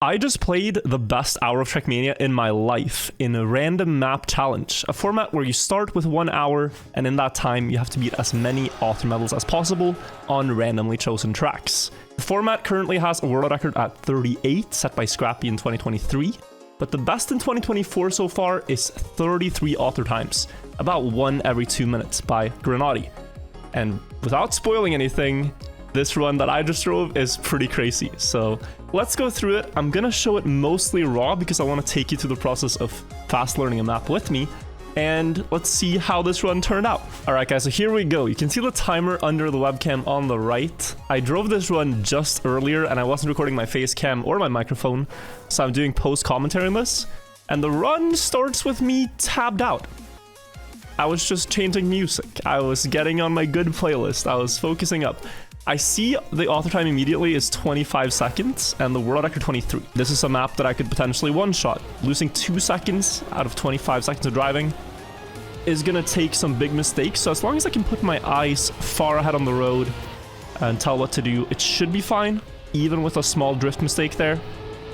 I just played the best hour of Trackmania in my life in a random map challenge, a format where you start with 1 hour, and in that time you have to beat as many author medals as possible on randomly chosen tracks. The format currently has a world record at 38, set by Scrappy in 2023, but the best in 2024 so far is 33 author times, about 1 every 2 minutes by Grenadi. And without spoiling anything, this run that I just drove is pretty crazy, so let's go through it. I'm gonna show it mostly raw because I want to take you through the process of fast learning a map with me, and let's see how this run turned out. Alright guys, so here we go. You can see the timer under the webcam on the right. I drove this run just earlier and I wasn't recording my face cam or my microphone, so I'm doing post commentary on this, and the run starts with me tabbed out. I was just changing music, I was getting on my good playlist, I was focusing up. I see the author time immediately is 25 seconds and the world record 23. This is a map that I could potentially one-shot. Losing 2 seconds out of 25 seconds of driving is gonna take some big mistakes, so as long as I can put my eyes far ahead on the road and tell what to do, it should be fine, even with a small drift mistake there.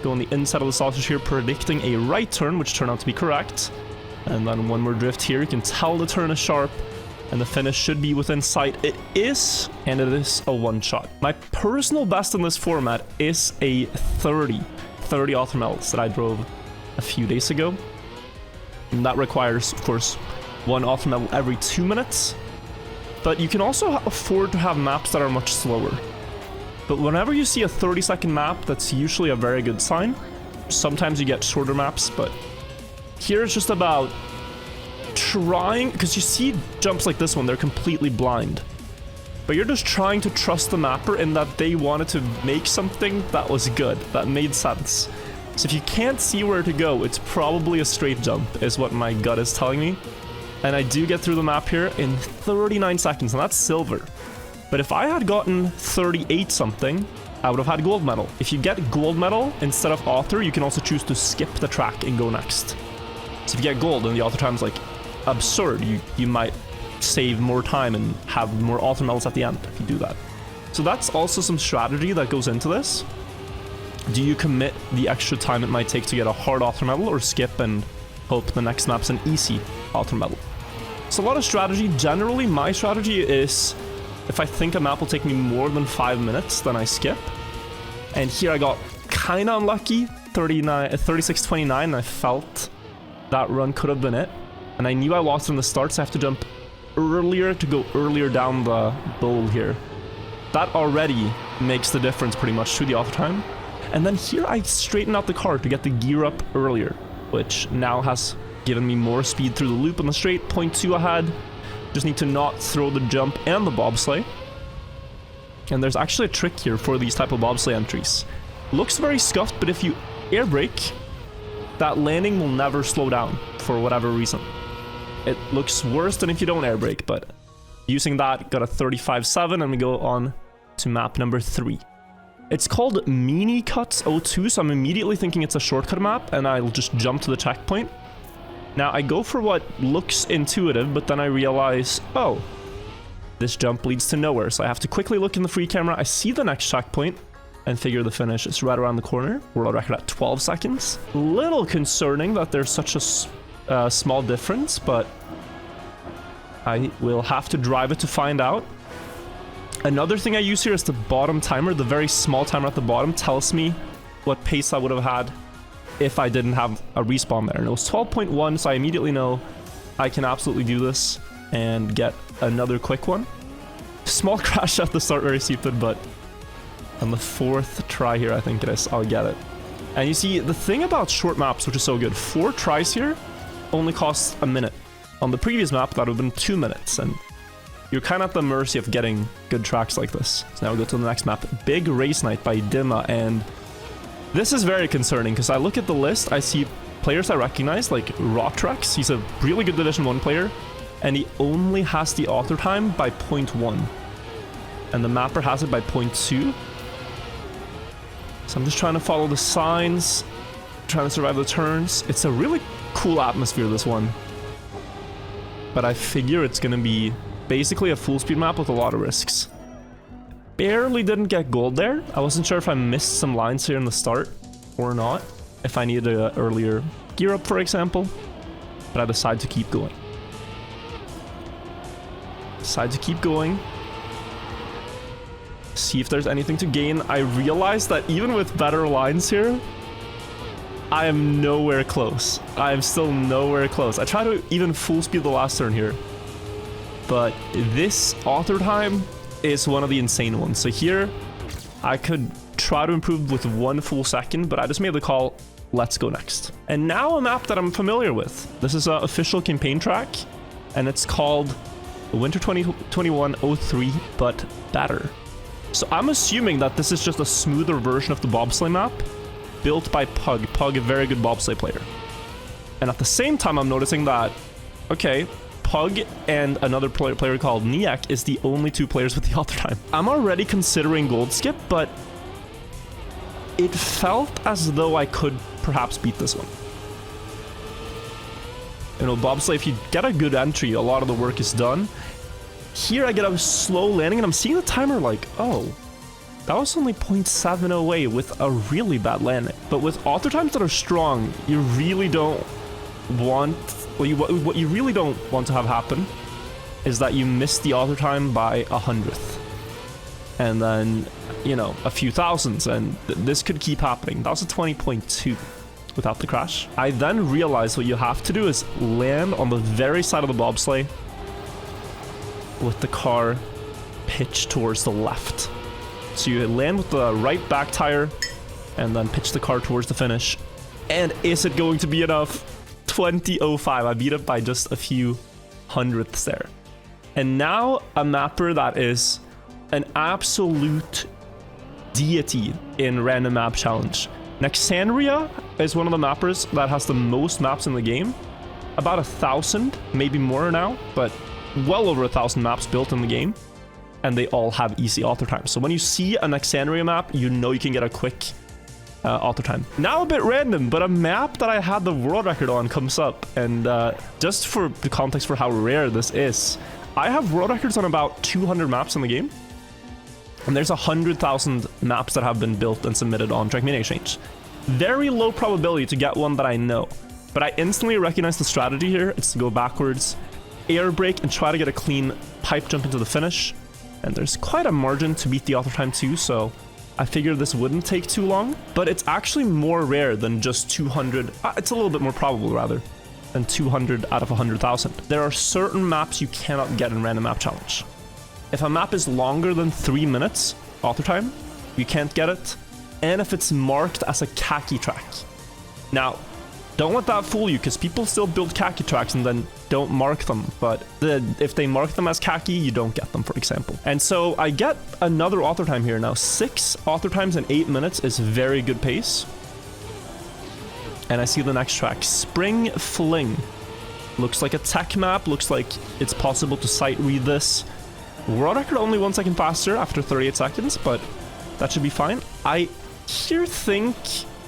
Go on the inside of the sausage here, predicting a right turn, which turned out to be correct. And then one more drift here, you can tell the turn is sharp, and the finish should be within sight. It is, and it is a one-shot. My personal best in this format is a 30 author medals that I drove a few days ago. And that requires, of course, 1 author medal every 2 minutes. But you can also afford to have maps that are much slower. But whenever you see a 30-second map, that's usually a very good sign. Sometimes you get shorter maps, but here it's just about trying, because you see jumps like this one, they're completely blind, but you're just trying to trust the mapper in that they wanted to make something that was good, that made sense. So if you can't see where to go, it's probably a straight jump, is what my gut is telling me. And I do get through the map here in 39 seconds, and that's silver. But if I had gotten 38 something, I would have had gold medal. If you get gold medal instead of author, you can also choose to skip the track and go next. So if you get gold and the author time's like absurd, you might save more time and have more author medals at the end if you do that. So that's also some strategy that goes into this. Do you commit the extra time it might take to get a hard author medal, or skip and hope the next map's an easy author medal? So a lot of strategy. Generally, my strategy is if I think a map will take me more than 5 minutes, then I skip. And here I got kind of unlucky, 36-29, and I felt that run could have been it. And I knew I lost in the start, so I have to jump earlier to go earlier down the bowl here. That already makes the difference pretty much to the author time. And then here I straighten out the car to get the gear up earlier, which now has given me more speed through the loop on the straight, 0.2 ahead. Just need to not throw the jump and the bobsleigh. And there's actually a trick here for these type of bobsleigh entries. Looks very scuffed, but if you air brake, that landing will never slow down for whatever reason. It looks worse than if you don't air brake, but using that, got a 35.7, and we go on to map number 3. It's called Mini Cuts 02, so I'm immediately thinking it's a shortcut map, and I'll just jump to the checkpoint. Now, I go for what looks intuitive, but then I realize, oh, this jump leads to nowhere, so I have to quickly look in the free camera. I see the next checkpoint, and figure the finish is right around the corner. World record at 12 seconds. Little concerning that there's such a small difference, but I will have to drive it to find out. Another thing I use here is the bottom timer. The very small timer at the bottom tells me what pace I would have had if I didn't have a respawn there. And it was 12.1, so I immediately know I can absolutely do this and get another quick one. Small crash at the start, very stupid, but on the 4th try here, I think it is, I'll get it. And you see, the thing about short maps, which is so good, 4 tries here only costs a minute. On the previous map, that would have been 2 minutes, and you're kind of at the mercy of getting good tracks like this. So now we'll go to the next map, Big Race Night by Dima, and this is very concerning, because I look at the list, I see players I recognize, like Rotrex, he's a really good Division 1 player, and he only has the author time by 0.1. And the mapper has it by 0.2. So I'm just trying to follow the signs, trying to survive the turns. It's a really cool atmosphere, this one. But I figure it's going to be basically a full speed map with a lot of risks. Barely didn't get gold there. I wasn't sure if I missed some lines here in the start. or not if I needed an earlier gear up, for example. But I decide to keep going. See if there's anything to gain. I realize that even with better lines here, I am nowhere close. I am still nowhere close. I try to even full speed the last turn here, but this author time is one of the insane ones. So here, I could try to improve with 1 full second, but I just made the call, let's go next. And now a map that I'm familiar with. This is an official campaign track, and it's called Winter 2021-03, but better. So I'm assuming that this is just a smoother version of the bobsleigh map, built by Pug. Pug, a very good bobsleigh player. And at the same time, I'm noticing that, okay, Pug and another player called Niak is the only 2 players with the author time. I'm already considering gold skip, but it felt as though I could perhaps beat this one. You know, bobsleigh, if you get a good entry, a lot of the work is done. Here I get a slow landing, and I'm seeing the timer like, oh, that was only 0.7 away with a really bad landing. But with author times that are strong, you really don't want... what you really don't want to have happen is that you miss the author time by 100th. And then, you know, a few thousands, and this could keep happening. That was a 20.2 without the crash. I then realized what you have to do is land on the very side of the bobsleigh with the car pitched towards the left. So you land with the right back tire and then pitch the car towards the finish. And is it going to be enough? 20.05. I beat it by just a few hundredths there. And now a mapper that is an absolute deity in Random Map Challenge. Nexandria is one of the mappers that has the most maps in the game. About 1,000, maybe more now, but well over 1,000 maps built in the game. And they all have easy author time. So when you see an Nexandria map, you know you can get a quick author time. Now a bit random, but a map that I had the world record on comes up. And just for the context for how rare this is, I have world records on about 200 maps in the game. And there's 100,000 maps that have been built and submitted on Trackmania Exchange. Very low probability to get one that I know. But I instantly recognize the strategy here. It's to go backwards, air brake, and try to get a clean pipe jump into the finish. And there's quite a margin to beat the author time too, so I figured this wouldn't take too long. But it's actually more rare than just 200. It's a little bit more probable, rather, than 200 out of 100,000. There are certain maps you cannot get in Random Map Challenge. If a map is longer than 3 minutes author time, you can't get it. And if it's marked as a khaki track. Now, don't let that fool you, because people still build khaki tracks and then don't mark them. But if they mark them as khaki, you don't get them, for example. And so I get another author time here now. 6 author times in 8 minutes is very good pace. And I see the next track, Spring Fling. Looks like a tech map. Looks like it's possible to sight read this. World record only 1 second faster after 38 seconds, but that should be fine. I here think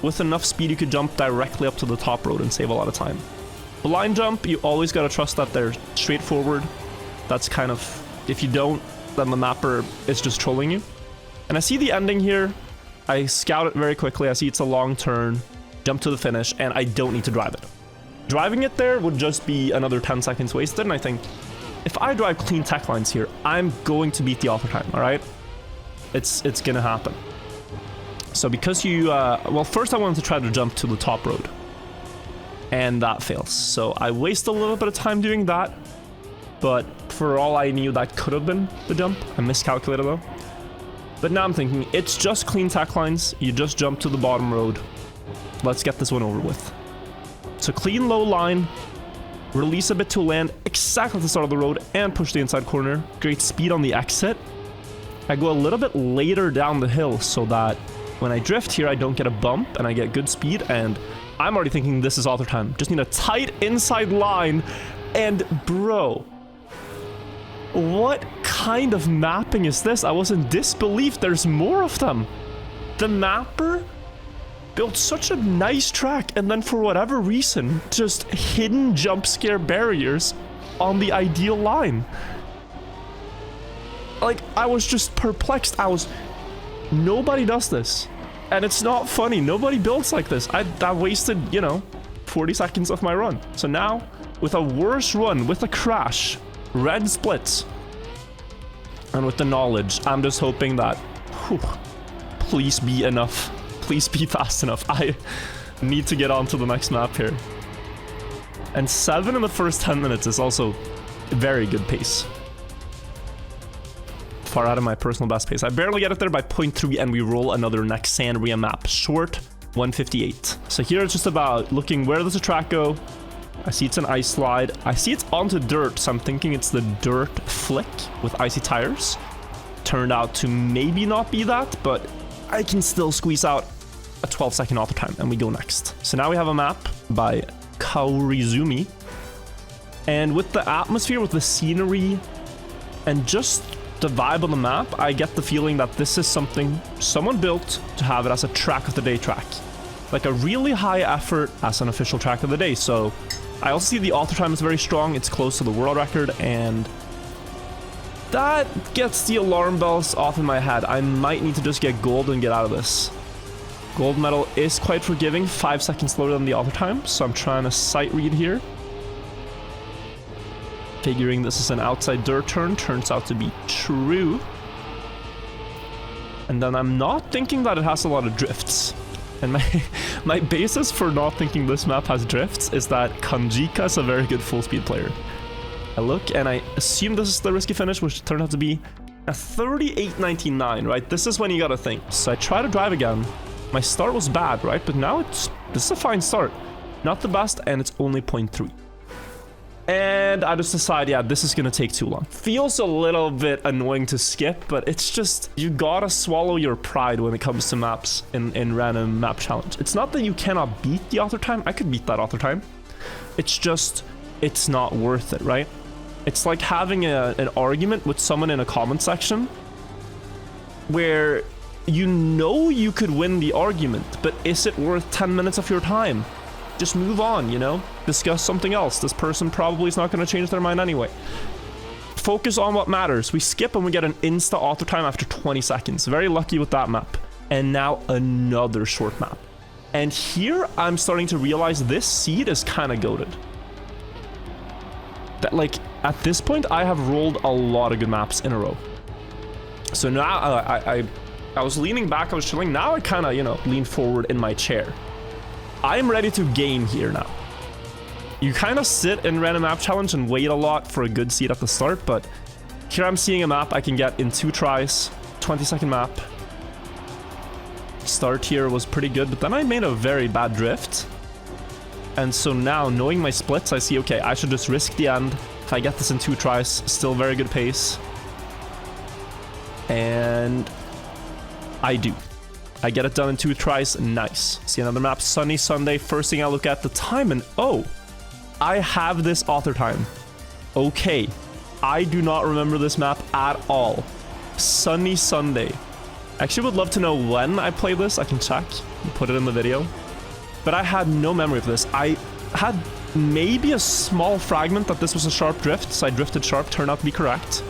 with enough speed you could jump directly up to the top road and save a lot of time. Blind jump, you always gotta trust that they're straightforward. That's kind of, if you don't, then the mapper is just trolling you. And I see the ending here. I scout it very quickly. I see it's a long turn, jump to the finish, and I don't need to drive it. Driving it there would just be another 10 seconds wasted, and I think if I drive clean tech lines here, I'm going to beat the author time, all right? It's gonna happen. So because you, well, first I wanted to try to jump to the top road. And that fails. So I waste a little bit of time doing that. But for all I knew, that could have been the jump. I miscalculated though. But now I'm thinking, it's just clean tech lines. You just jump to the bottom road. Let's get this one over with. So clean low line. Release a bit to land exactly at the start of the road and push the inside corner. Great speed on the exit. I go a little bit later down the hill so that when I drift here, I don't get a bump and I get good speed. And I'm already thinking this is author time. Just need a tight inside line. And bro, what kind of mapping is this? I was in disbelief. There's more of them. The mapper built such a nice track, and then for whatever reason, just hidden jump scare barriers on the ideal line. Like, I was just perplexed. Nobody does this. And it's not funny. Nobody builds like this. I wasted, you know, 40 seconds of my run. So now, with a worse run, with a crash, red splits, and with the knowledge, I'm just hoping that, whew, please be enough. Please be fast enough. I need to get on to the next map here. And 7 in the first 10 minutes is also a very good pace. Far out of my personal best pace. I barely get it there by 0.3 and we roll another Nexandria map. Short 158. So here it's just about looking where does the track go. I see it's an ice slide. I see it's onto dirt, so I'm thinking it's the dirt flick with icy tires. Turned out to maybe not be that, but I can still squeeze out a 12-second auto time and we go next. So now we have a map by Kaurizumi. And with the atmosphere, with the scenery, and just the vibe on the map, I get the feeling that this is something someone built to have it as a track of the day track. Like a really high effort as an official track of the day. So I also see the auto time is very strong. It's close to the world record, and that gets the alarm bells off in my head. I might need to just get gold and get out of this. Gold medal is quite forgiving, 5 seconds slower than the auto time, so I'm trying to sight read here. Figuring this is an outside dirt turn, turns out to be true. And then I'm not thinking that it has a lot of drifts. And my basis for not thinking this map has drifts is that Kanjika is a very good full speed player. I look and I assume this is the risky finish, which turned out to be a 38.99, right? This is when you gotta think. So I try to drive again. My start was bad, right? But now this is a fine start. Not the best, and it's only 0.3. And I just decide, yeah, this is gonna take too long. Feels a little bit annoying to skip, but it's just, you gotta swallow your pride when it comes to maps in random map challenge. It's not that you cannot beat the author time. I could beat that author time. It's just, it's not worth it, right? It's like having an argument with someone in a comment section where you know you could win the argument, but is it worth 10 minutes of your time? Just move on, you know? Discuss something else. This person probably is not going to change their mind anyway. Focus on what matters. We skip and we get an insta auto time after 20 seconds. Very lucky with that map. And now another short map. And here I'm starting to realize this seed is kind of goated. That, like, at this point, I have rolled a lot of good maps in a row. So now I was leaning back, I was chilling. Now I kind of, you know, lean forward in my chair. I'm ready to game here now. You kind of sit in random map challenge and wait a lot for a good seed at the start, but here I'm seeing a map I can get in 2 tries, 20-second map. Start here was pretty good, but then I made a very bad drift. And so now, knowing my splits, I see, okay, I should just risk the end. If I get this in 2 tries, still very good pace. And I do. I get it done in 2 tries, nice. See another map, Sunny Sunday. First thing I look at the time and, oh, I have this author time. Okay, I do not remember this map at all. Sunny Sunday. Actually would love to know when I play this. I can check and put it in the video. But I had no memory of this. I had maybe a small fragment that this was a sharp drift, so I drifted sharp, turned out to be correct.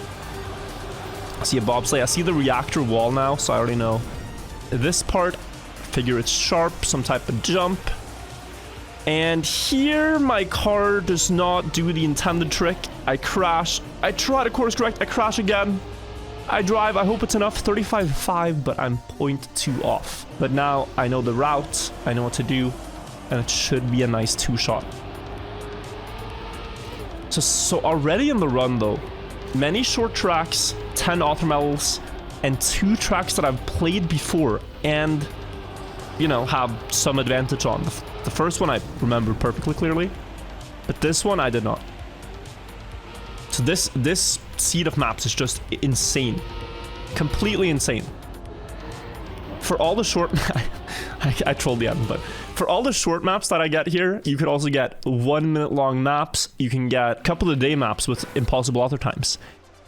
I see a bobsleigh. I see the reactor wall now, so I already know. This part, figure it's sharp, some type of jump. And here my car does not do the intended trick. I crash. I try to course correct. I crash again. I drive. I hope it's enough. 35.5, but I'm 0.2 off. But now I know the route. I know what to do. And it should be a nice 2-shot. So already in the run though, many short tracks, 10 auto medals, and 2 tracks that I've played before and, you know, have some advantage on. The first one I remember perfectly clearly, but this one I did not. So this seed of maps is just insane. Completely insane. For all the short... I trolled the end, but for all the short maps that I get here, you could also get 1-minute long maps. You can get a couple of day maps with impossible author times.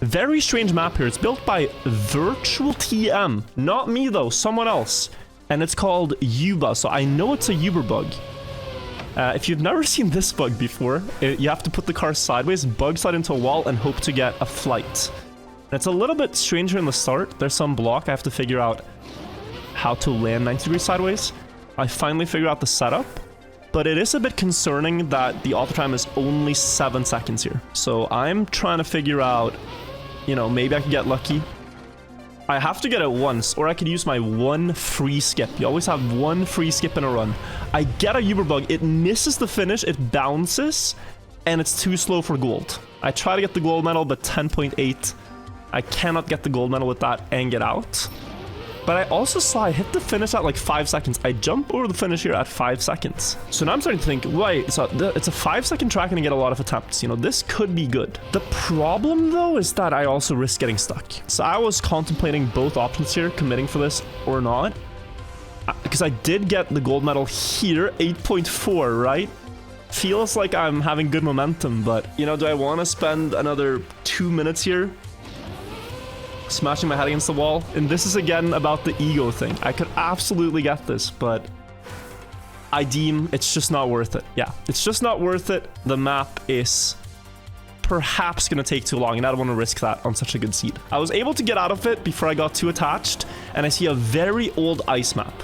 Very strange map here. It's built by Virtual TM. Not me though, someone else. And it's called Yuba, so I know it's a Uber bug. If you've never seen this bug before, you have to put the car sideways, bug slide into a wall, and hope to get a flight. And it's a little bit stranger in the start. There's some block I have to figure out how to land 90 degrees sideways. I finally figured out the setup, but it is a bit concerning that the auto time is only 7 seconds here. So I'm trying to figure out, you know, maybe I can get lucky. I have to get it once, or I could use my one free skip. You always have one free skip in a run. I get a Uber bug. It misses the finish, it bounces, and it's too slow for gold. I try to get the gold medal, but 10.8. I cannot get the gold medal with that and get out. But I also saw I hit the finish at like 5 seconds. I jump over the finish here at 5 seconds. So now I'm starting to think, wait, so it's a 5-second track and I get a lot of attempts. You know, this could be good. The problem though is that I also risk getting stuck. So I was contemplating both options here, committing for this or not. Because I did get the gold medal here, 8.4, right? Feels like I'm having good momentum, but you know, do I want to spend another 2 minutes here smashing my head against the wall? And this is again about the ego thing. I could absolutely get this, but I deem it's just not worth it. Yeah, it's just not worth it. The map is perhaps going to take too long, and I don't want to risk that on such a good seed. I was able to get out of it before I got too attached, and I see a very old ice map.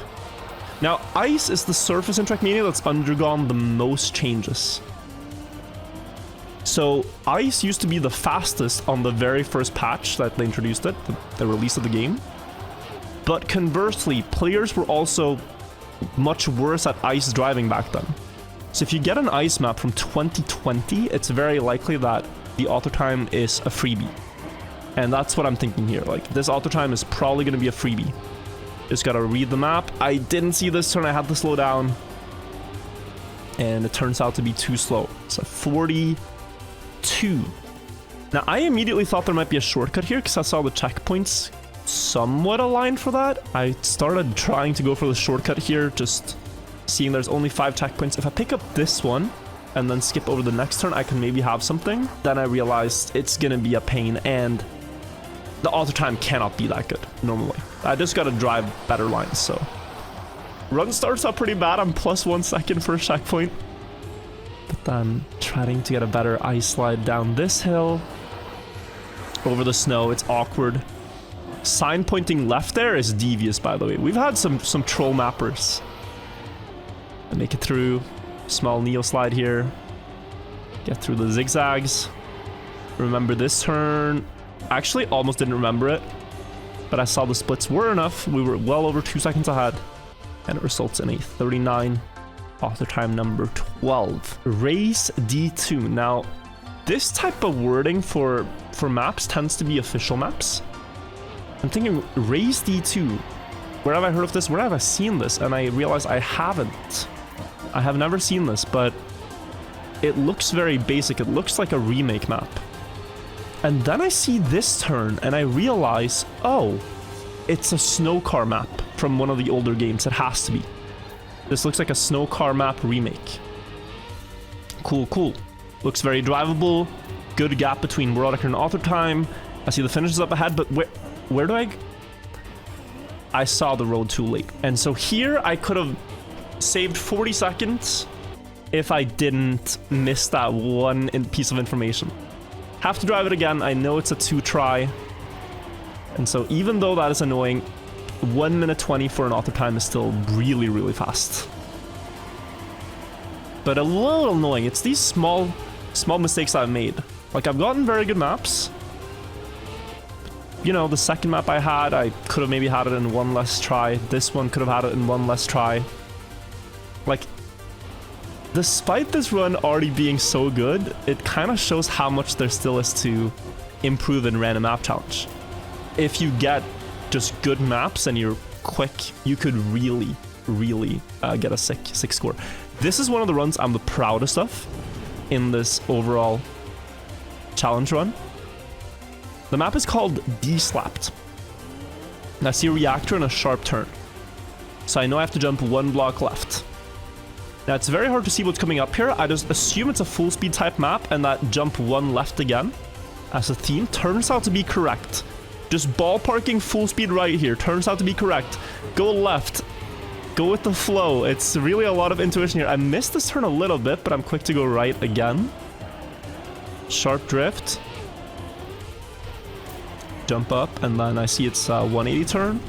Now, ice is the surface in Trackmania that's undergone the most changes. So, ice used to be the fastest on the very first patch that they introduced it, the release of the game. But conversely, players were also much worse at ice driving back then. So if you get an ice map from 2020, it's very likely that the auto time is a freebie. And that's what I'm thinking here. Like, this auto time is probably going to be a freebie. Just gotta read the map. I didn't see this turn, I had to slow down. And it turns out to be too slow. It's a 42. Now, I immediately thought there might be a shortcut here because I saw the checkpoints somewhat aligned for that. I started trying to go for the shortcut here, just seeing there's only 5 checkpoints. If I pick up this one and then skip over the next turn, I can maybe have something. Then I realized it's gonna be a pain, and the auto time cannot be that good normally. I just gotta drive better lines, so. Run starts out pretty bad. I'm plus 1 second for a checkpoint. But then trying to get a better ice slide down this hill. Over the snow, it's awkward. Sign pointing left there is devious, by the way. We've had some troll mappers. I make it through. Small neo slide here. Get through the zigzags. Remember this turn. Actually, almost didn't remember it. But I saw the splits were enough. We were well over 2 seconds ahead. And it results in a 39. Auto time number 12. Race D2. Now, this type of wording for maps tends to be official maps. I'm thinking Race D2. Where have I heard of this? Where have I seen this? And I realize I haven't. I have never seen this, but it looks very basic. It looks like a remake map. And then I see this turn and I realize, oh, it's a snow car map from one of the older games. It has to be. This looks like a snow car map remake. Cool, cool. Looks very drivable. Good gap between world record and auto time. I see the finishes up ahead, but where do I saw the road too late. And so here I could have saved 40 seconds if I didn't miss that one piece of information. Have to drive it again. I know it's a 2 try. And so even though that is annoying, 1 minute 20 for an auto time is still really, really fast. But a little annoying. It's these small mistakes I've made. Like, I've gotten very good maps. You know, the second map I had, I could have maybe had it in 1 less try. This one could have had it in 1 less try. Like, despite this run already being so good, it kind of shows how much there still is to improve in Random Map Challenge. If you get just good maps and you're quick, you could really, really get a sick score. This is one of the runs I'm the proudest of in this overall challenge run. The map is called D-Slapped. And I see a reactor and a sharp turn. So I know I have to jump 1 block left. Now, it's very hard to see what's coming up here. I just assume it's a full speed type map, and that jump 1 left again as a theme turns out to be correct. Just ballparking full speed right here turns out to be correct. Go left. Go with the flow. It's really a lot of intuition here. I missed this turn a little bit, but I'm quick to go right again. Sharp drift. Jump up, and then I see it's a 180 turn.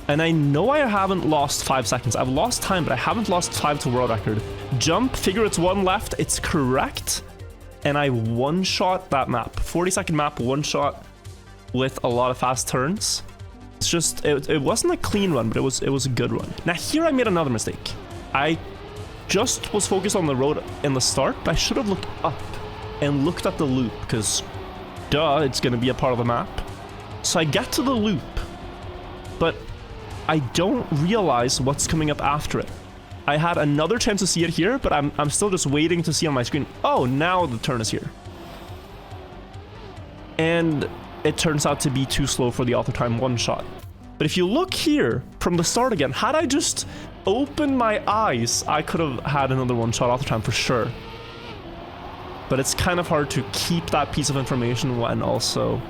And I know I haven't lost 5 seconds. I've lost time, but I haven't lost 5 to world record. Jump, figure it's 1 left. It's correct. And I one-shot that map. 40-second map, one-shot with a lot of fast turns. It's just, it wasn't a clean run, but it was a good run. Now here I made another mistake. I just was focused on the road in the start, but I should have looked up and looked at the loop, because duh, it's going to be a part of the map. So I get to the loop, but I don't realize what's coming up after it. I had another chance to see it here, but I'm still just waiting to see on my screen. Oh, now the turn is here. And it turns out to be too slow for the auto time one shot. But if you look here from the start again, had I just opened my eyes, I could have had another one shot auto time for sure. But it's kind of hard to keep that piece of information when also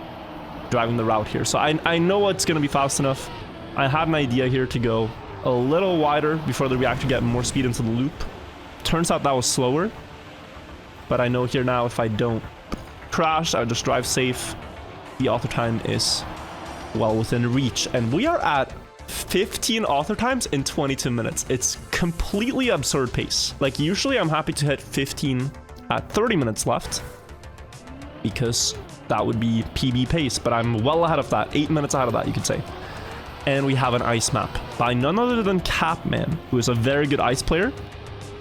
driving the route here. So I know it's going to be fast enough. I had an idea here to go a little wider before the reactor get more speed into the loop. Turns out that was slower. But I know here now if I don't crash, I just drive safe. The auto time is well within reach. And we are at 15 auto times in 22 minutes. It's completely absurd pace. Like usually I'm happy to hit 15 at 30 minutes left, because that would be PB pace, but I'm well ahead of that, 8 minutes ahead of that, you could say. And we have an ice map by none other than Capman, who is a very good ice player.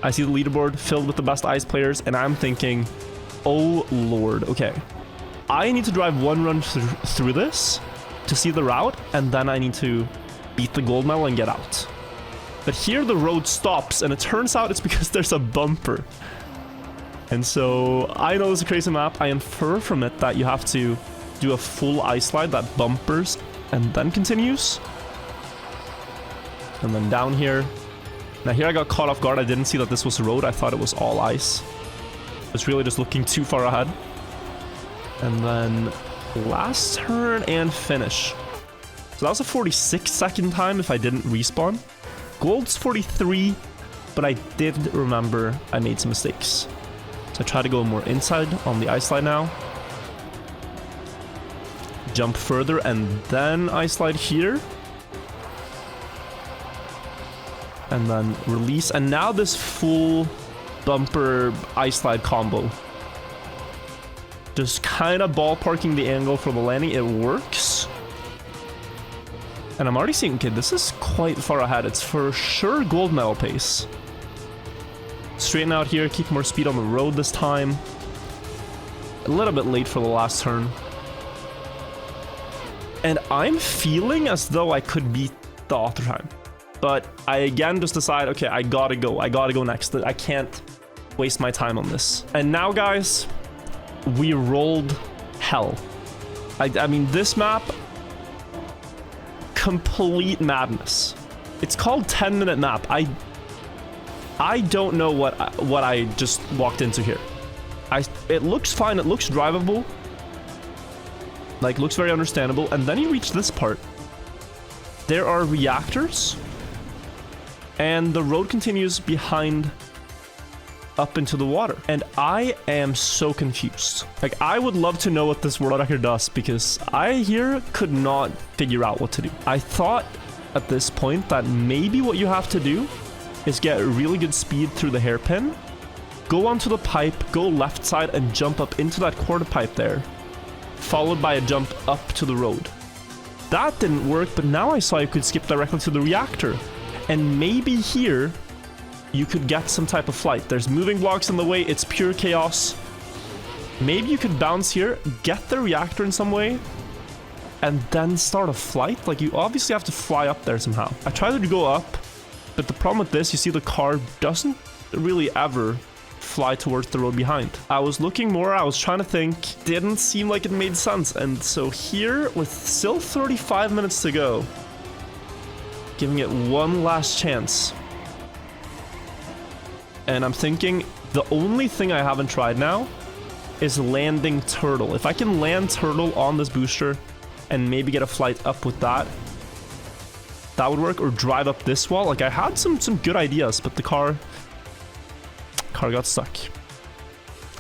I see the leaderboard filled with the best ice players, and I'm thinking, oh lord, okay. I need to drive one run through this to see the route, and then I need to beat the gold medal and get out. But here the road stops, and it turns out it's because there's a bumper. And so I know it's a crazy map. I infer from it that you have to do a full ice slide that bumpers and then continues. And then down here. Now here I got caught off guard. I didn't see that this was a road. I thought it was all ice. I was really just looking too far ahead. And then last turn and finish. So that was a 46-second time if I didn't respawn. Gold's 43, but I did remember I made some mistakes. So I try to go more inside on the ice slide now. Jump further and then ice slide here. And then release. And now this full bumper ice slide combo. Just kind of ballparking the angle for the landing. It works. And I'm already seeing, okay, this is quite far ahead. It's for sure gold medal pace. Straighten out here, keep more speed on the road this time. A little bit late for the last turn. And I'm feeling as though I could beat the auto time. But I again just decide, okay, I gotta go next. I can't waste my time on this. And now, guys, we rolled hell. I mean, this map, complete madness. It's called 10-minute map. I don't know what I just walked into here. It looks fine. It looks drivable. Like, looks very understandable. And then you reach this part. There are reactors. And the road continues behind up into the water. And I am so confused. Like, I would love to know what this world record does, because I here could not figure out what to do. I thought at this point that maybe what you have to do is get really good speed through the hairpin, go onto the pipe, go left side and jump up into that quarter pipe there, followed by a jump up to the road. That didn't work, but now I saw you could skip directly to the reactor. And maybe here you could get some type of flight. There's moving blocks in the way, it's pure chaos. Maybe you could bounce here, get the reactor in some way, and then start a flight. Like, you obviously have to fly up there somehow. I tried to go up, but the problem with this, you see the car doesn't really ever fly towards the road behind. I was looking more, I was trying to think, didn't seem like it made sense. And so here, with still 35 minutes to go, giving it one last chance. And I'm thinking, the only thing I haven't tried now is landing turtle. If I can land turtle on this booster and maybe get a flight up with that, that would work. Or drive up this wall. Like, I had some good ideas, but the car got stuck.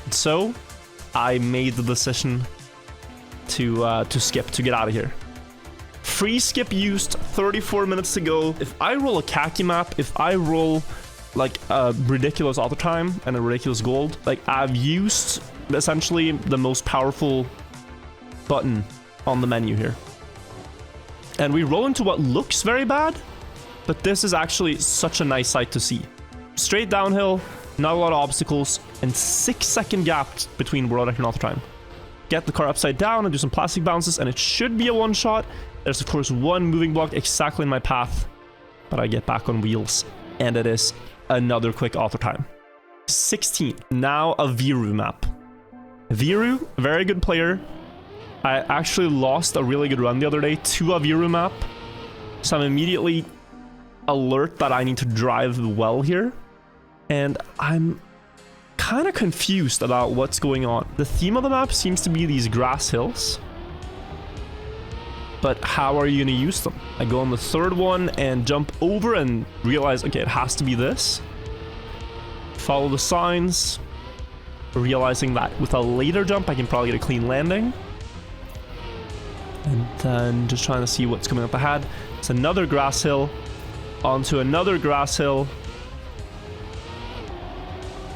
So I made the decision to skip, to get out of here. Free skip used, 34 minutes to go. If I roll a khaki map, if I roll like a ridiculous auto time and a ridiculous gold, like I've used essentially the most powerful button on the menu here. And we roll into what looks very bad, but this is actually such a nice sight to see. Straight downhill, not a lot of obstacles, and 6-second gap between world record and auto time. Get the car upside down and do some plastic bounces, and it should be a one-shot. There's of course one moving block exactly in my path, but I get back on wheels, and it is another quick auto time. 16. Now a Viru map. Viru, very good player. I actually lost a really good run the other day to a Viru map, so I'm immediately alert that I need to drive well here, and I'm kind of confused about what's going on. The theme of the map seems to be these grass hills, but how are you going to use them? I go on the third one and jump over and realize, okay, it has to be this. Follow the signs, realizing that with a later jump I can probably get a clean landing. And then just trying to see what's coming up ahead. It's another grass hill, onto another grass hill.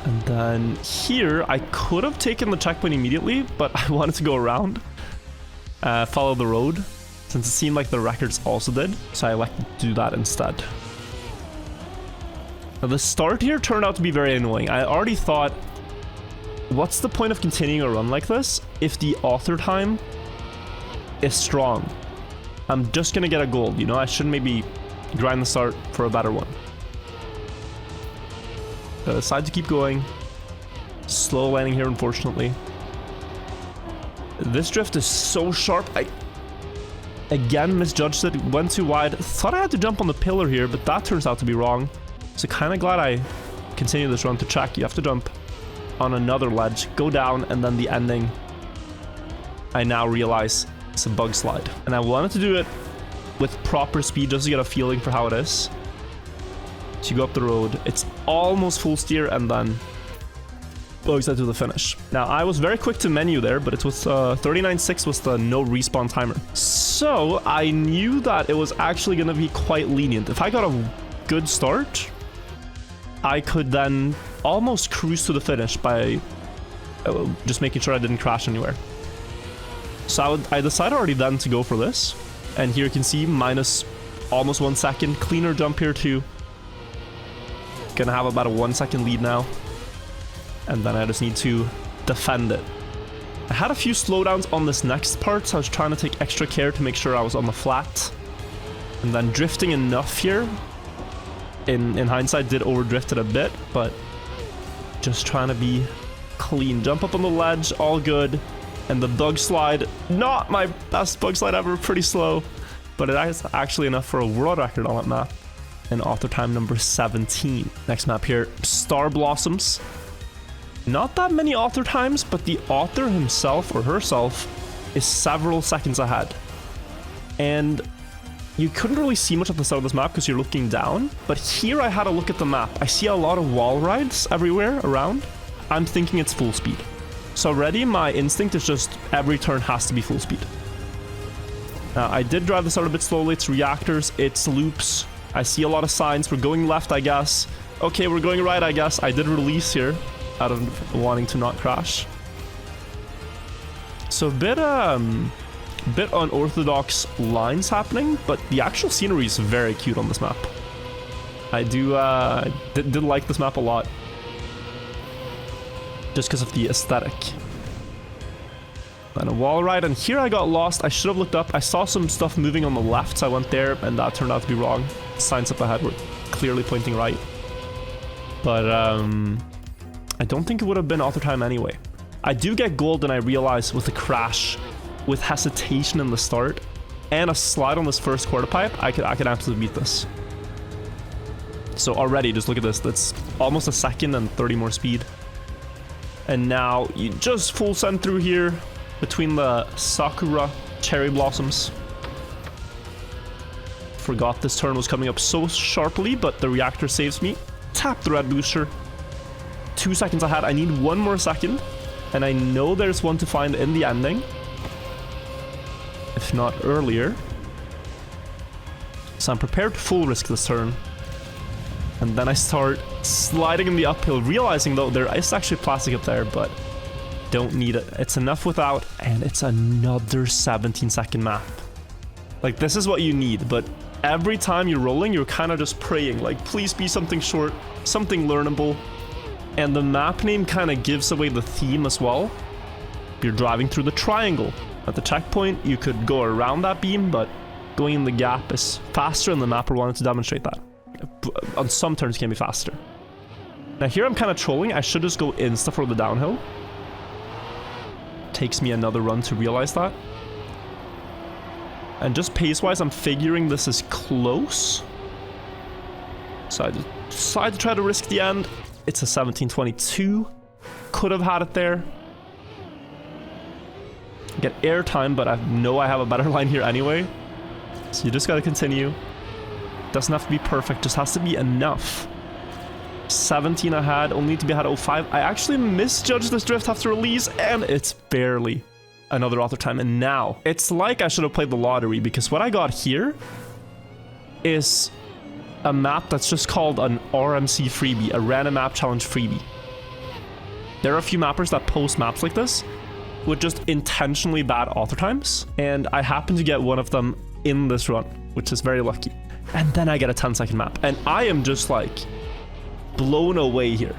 And then here, I could have taken the checkpoint immediately, but I wanted to go around, follow the road, since it seemed like the records also did, so I elected to do that instead. Now the start here turned out to be very annoying. I already thought, what's the point of continuing a run like this if the author time is strong? I'm just gonna get a gold, you know? I should maybe grind the start for a better one. I decide to keep going. Slow landing here, unfortunately. This drift is so sharp. I again misjudged it, went too wide. Thought I had to jump on the pillar here, but that turns out to be wrong. So kind of glad I continued this run to track. You have to jump on another ledge, go down, and then the ending, I now realize it's a bug slide. And I wanted to do it with proper speed just to get a feeling for how it is. So you go up the road, it's almost full steer, and then bug slide to the finish. Now I was very quick to menu there, but it was 39.6 was the no respawn timer. So I knew that it was actually going to be quite lenient. If I got a good start, I could then almost cruise to the finish by just making sure I didn't crash anywhere. So I decided already then to go for this. And here you can see minus almost 1 second. Cleaner jump here too. Gonna have about a 1 second lead now. And then I just need to defend it. I had a few slowdowns on this next part, so I was trying to take extra care to make sure I was on the flat. And then drifting enough here, in hindsight, did overdrift it a bit, but just trying to be clean. Jump up on the ledge, all good. And the bug slide, not my best bug slide ever, pretty slow. But it is actually enough for a world record on that map. And author time number 17. Next map here, Star Blossoms. Not that many author times, but the author himself or herself is several seconds ahead. And you couldn't really see much at the start of this map because you're looking down. But here I had a look at the map. I see a lot of wall rides everywhere around. I'm thinking it's full speed. So already my instinct is just every turn has to be full speed. Now I did drive this out a bit slowly. It's reactors, it's loops. I see a lot of signs. We're going left, I guess. Okay, we're going right, I guess. I did release here out of wanting to not crash. So a bit unorthodox lines happening, but the actual scenery is very cute on this map. I did like this map a lot. Just because of the aesthetic. And a wall ride, and here I got lost. I should have looked up. I saw some stuff moving on the left, so I went there, and that turned out to be wrong. Signs up ahead were clearly pointing right. But I don't think it would have been author time anyway. I do get gold, and I realize with the crash, with hesitation in the start, and a slide on this first quarter pipe, I could absolutely beat this. So already, just look at this. That's almost a second and 30 more speed. And now you just full send through here between the Sakura cherry blossoms. Forgot this turn was coming up so sharply, but the reactor saves me. Tap the red booster. 2 seconds ahead. I need 1 more second. And I know there's one to find in the ending. If not earlier. So I'm prepared to full risk this turn. And then I start sliding in the uphill, realizing though there is actually plastic up there, but don't need it. It's enough without, and it's another 17-second map. Like, this is what you need, but every time you're rolling, you're kind of just praying, like, please be something short, something learnable. And the map name kind of gives away the theme as well. You're driving through the triangle. At the checkpoint, you could go around that beam, but going in the gap is faster, and the mapper wanted to demonstrate that. On some turns, it can be faster. Now here I'm kind of trolling. I should just go insta for the downhill. Takes me another run to realize that. And just pace-wise, I'm figuring this is close. So I decide to try to risk the end. It's a 17:22. Could have had it there. Get airtime, but I know I have a better line here anyway. So you just gotta continue. Doesn't have to be perfect, just has to be enough. 17 ahead, only need to be ahead 05. I actually misjudged this drift after release, and it's barely another auto time. And now, it's like I should have played the lottery, because what I got here is a map that's just called an RMC freebie, a random map challenge freebie. There are a few mappers that post maps like this with just intentionally bad auto times, and I happen to get one of them in this run, which is very lucky. And then I get a 10-second map, and I am just like blown away here.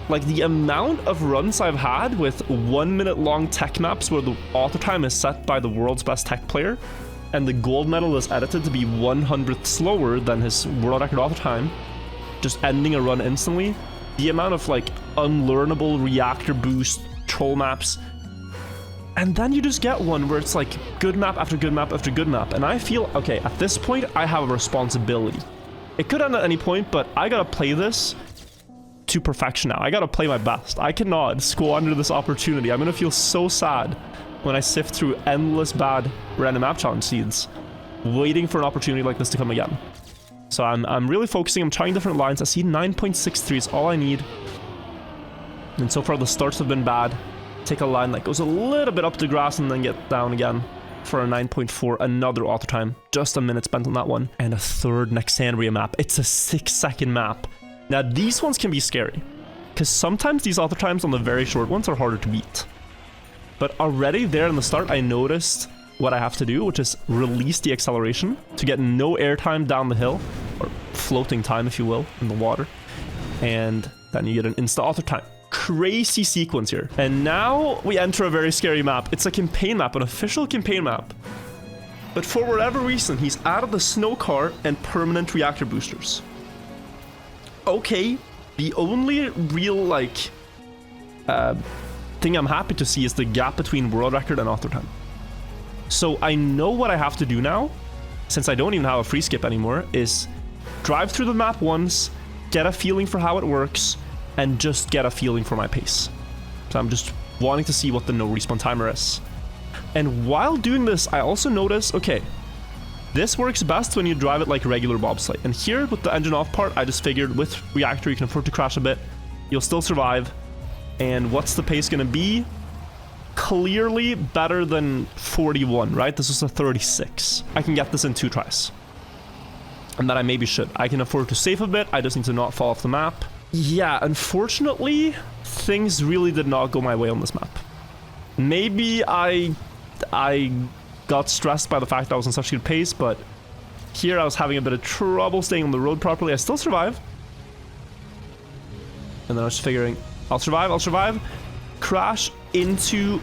Like, the amount of runs I've had with 1-minute long tech maps where the auto time is set by the world's best tech player, and the gold medal is edited to be 100th slower than his world record auto time, just ending a run instantly. The amount of like unlearnable reactor boost troll maps. And then you just get one where it's like good map after good map after good map. And I feel, okay, at this point, I have a responsibility. It could end at any point, but I gotta play this to perfection now. I gotta play my best. I cannot squander this opportunity. I'm gonna feel so sad when I sift through endless bad random map challenge seeds, waiting for an opportunity like this to come again. So I'm really focusing. I'm trying different lines. I see 9.63 is all I need. And so far the starts have been bad. Take a line that goes a little bit up the grass and then get down again for a 9.4, another auto time. Just a minute spent on that one. And a third Nexandria map. It's a 6-second map. Now these ones can be scary, because sometimes these auto times on the very short ones are harder to beat. But already there in the start, I noticed what I have to do, which is release the acceleration to get no airtime down the hill, or floating time if you will, in the water. And then you get an insta auto time. Crazy sequence here. And now we enter a very scary map. It's a campaign map, an official campaign map. But for whatever reason, he's added the snow car and permanent reactor boosters. Okay, the only real, like, thing I'm happy to see is the gap between world record and auto time. So I know what I have to do now, since I don't even have a free skip anymore, is drive through the map once, get a feeling for how it works, and just get a feeling for my pace. So I'm just wanting to see what the no respawn timer is. And while doing this, I also notice, okay, this works best when you drive it like regular bobsleigh. And here with the engine off part, I just figured with reactor you can afford to crash a bit. You'll still survive. And what's the pace gonna be? Clearly better than 41, right? This was a 36. I can get this in 2 tries. And that I maybe should. I can afford to save a bit. I just need to not fall off the map. Yeah, unfortunately, things really did not go my way on this map. Maybe I got stressed by the fact that I was in such good pace, but here I was having a bit of trouble staying on the road properly. I still survive. And then I was just figuring, I'll survive. Crash into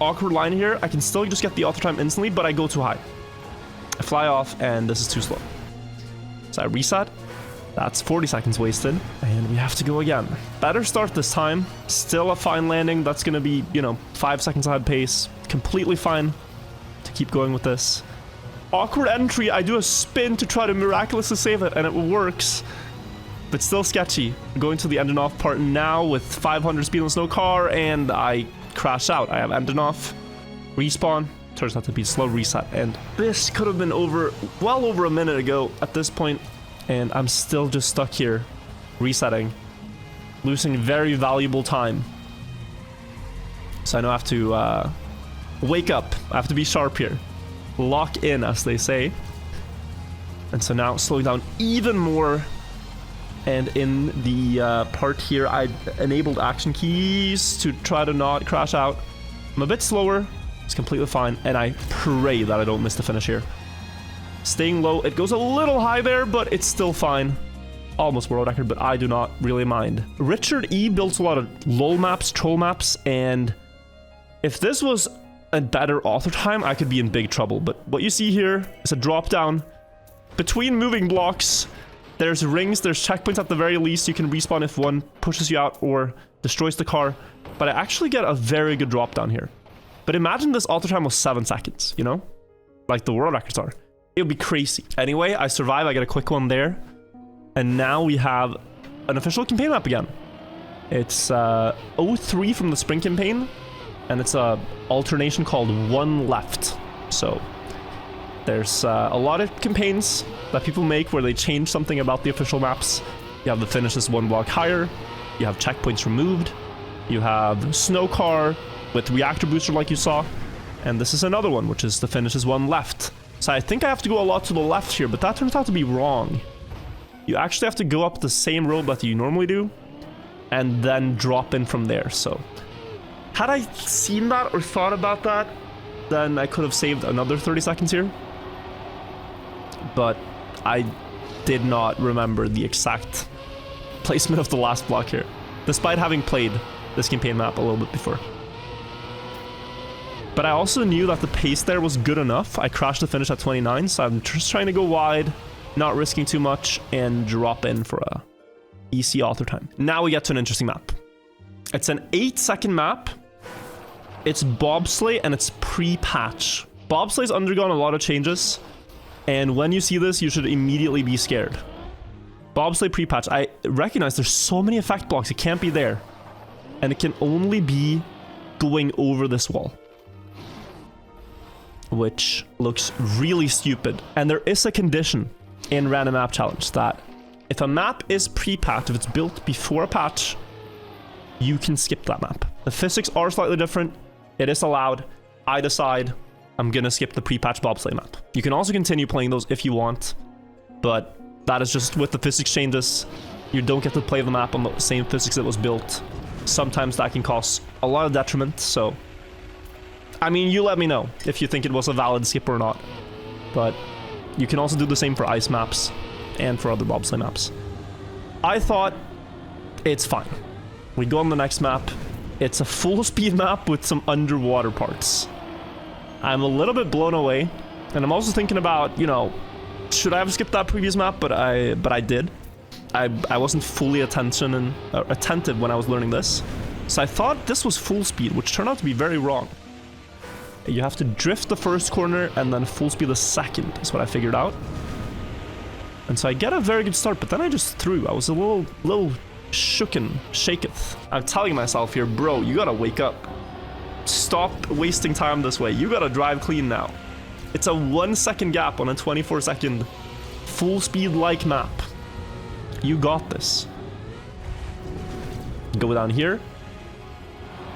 awkward line here. I can still just get the auto time instantly, but I go too high. I fly off, and this is too slow. So I reset. That's 40 seconds wasted, and we have to go again. Better start this time. Still a fine landing. That's gonna be, 5 seconds ahead pace. Completely fine to keep going with this. Awkward entry. I do a spin to try to miraculously save it, and it works. But still sketchy. Going to the engine off part now with 500 speed on the snow car, and I crash out. I have engine off. Respawn. Turns out to be slow reset, and this could have been over well over a minute ago at this point. And I'm still just stuck here, resetting, losing very valuable time. So I know I have to wake up. I have to be sharp here. Lock in, as they say. And so now slowing down even more. And in the part here, I enabled action keys to try to not crash out. I'm a bit slower. It's completely fine. And I pray that I don't miss the finish here. Staying low. It goes a little high there, but it's still fine. Almost world record, but I do not really mind. Richard E builds a lot of lol maps, troll maps, and if this was a better author time, I could be in big trouble. But what you see here is a drop down between moving blocks. There's rings, there's checkpoints at the very least. You can respawn if one pushes you out or destroys the car. But I actually get a very good drop down here. But imagine this author time was 7 seconds, you know? Like the world records are. It would be crazy. Anyway, I survive, I get a quick one there. And now we have an official campaign map again. It's 03 from the spring campaign. And it's a alternation called One Left. So there's a lot of campaigns that people make where they change something about the official maps. You have the finishes 1 block higher. You have checkpoints removed. You have snow car with reactor booster like you saw. And this is another one, which is the finishes 1 left. So I think I have to go a lot to the left here, but that turns out to be wrong. You actually have to go up the same road that you normally do and then drop in from there. So had I seen that or thought about that, then I could have saved another 30 seconds here. But I did not remember the exact placement of the last block here, despite having played this campaign map a little bit before. But I also knew that the pace there was good enough. I crashed the finish at 29, so I'm just trying to go wide, not risking too much, and drop in for a EC author time. Now we get to an interesting map. It's an 8-second map. It's bobsleigh and it's pre-patch. Bobsleigh's undergone a lot of changes, and when you see this, you should immediately be scared. Bobsleigh pre-patch. I recognize there's so many effect blocks. It can't be there. And it can only be going over this wall, which looks really stupid. And there is a condition in Random Map Challenge that if a map is pre-patched, if it's built before a patch, you can skip that map. The physics are slightly different. It is allowed. I decide I'm gonna skip the pre-patch bobsleigh map. You can also continue playing those if you want, but that is just with the physics changes. You don't get to play the map on the same physics that was built. Sometimes that can cause a lot of detriment, so I mean, you let me know if you think it was a valid skip or not. But you can also do the same for ice maps and for other bobsleigh maps. I thought it's fine. We go on the next map. It's a full speed map with some underwater parts. I'm a little bit blown away, and I'm also thinking about, you know, should I have skipped that previous map? But I did. I wasn't fully attentive when I was learning this, so I thought this was full speed, which turned out to be very wrong. You have to drift the first corner and then full speed the second, is what I figured out. And so I get a very good start, but then I just threw. I was a little shaketh. I'm telling myself here, bro, you gotta wake up. Stop wasting time this way. You gotta drive clean now. It's a 1 second gap on a 24-second full speed like map. You got this. Go down here.